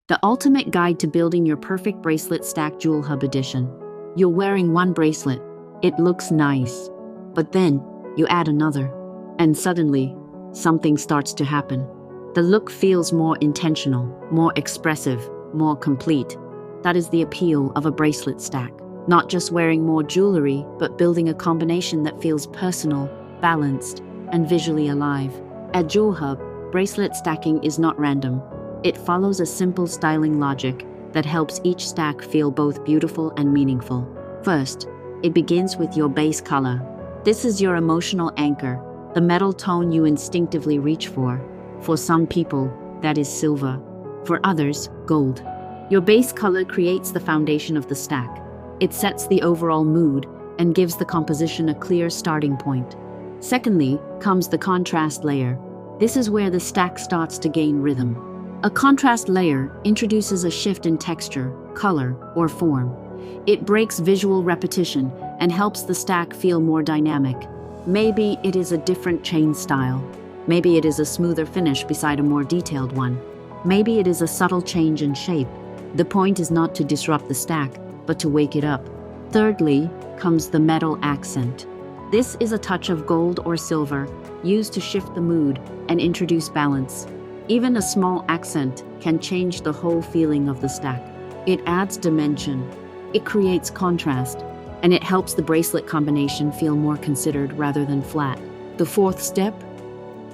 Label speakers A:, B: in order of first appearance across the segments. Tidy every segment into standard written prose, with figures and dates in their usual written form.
A: the ultimate guide to building your perfect bracelet stack JewelHub edition. You're wearing one bracelet. It looks nice. But then, you add another. And suddenly, something starts to happen. The look feels more intentional, more expressive, more complete. That is the appeal of a bracelet stack. Not just wearing more jewelry, but building a combination that feels personal, balanced, and visually alive. At JewelHub, bracelet stacking is not random. It follows a simple styling logic that helps each stack feel both beautiful and meaningful. First, it begins with your base color. This is your emotional anchor, the metal tone you instinctively reach for. For some people, that is silver. For others, gold. Your base color creates the foundation of the stack. It sets the overall mood and gives the composition a clear starting point. Secondly, comes the contrast layer. This is where the stack starts to gain rhythm. A contrast layer introduces a shift in texture, color, or form. It breaks visual repetition and helps the stack feel more dynamic. Maybe it is a different chain style. Maybe it is a smoother finish beside a more detailed one. Maybe it is a subtle change in shape. The point is not to disrupt the stack, but to wake it up. Thirdly, comes the metal accent. This is a touch of gold or silver used to shift the mood and introduce balance. Even a small accent can change the whole feeling of the stack. It adds dimension, it creates contrast, and it helps the bracelet combination feel more considered rather than flat. The fourth step?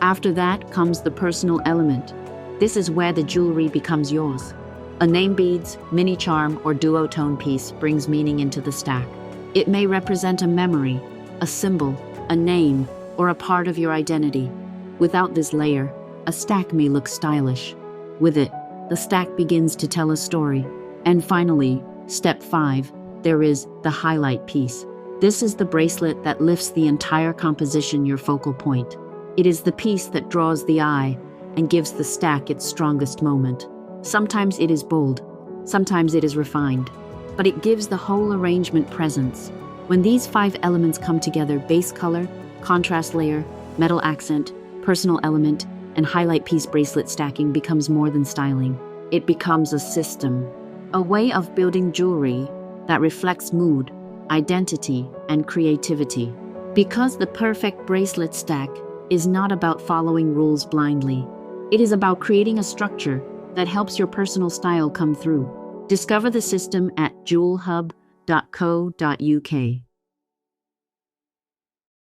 A: After that comes the personal element. This is where the jewelry becomes yours. A name beads, minicharm, or duotone piece brings meaning into the stack. It may represent a memory, a symbol, a name, or a part of your identity. Without this layer, a stack may look stylish. With it, the stack begins to tell a story. And finally, step 5, there is the highlight piece. This is the bracelet that lifts the entire composition your focal point. It is the piece that draws the eye and gives the stack its strongest moment. Sometimes it is bold, sometimes it is refined, but it gives the whole arrangement presence. When these 5 elements come together, base color, contrast layer, metal accent, personal element, and highlight piece, bracelet stacking becomes more than styling. It becomes a system, a way of building jewelry that reflects mood, identity, and creativity. Because the perfect bracelet stack is not about following rules blindly. It is about creating a structure that helps your personal style come through. Discover the system at jewelhub.co.uk.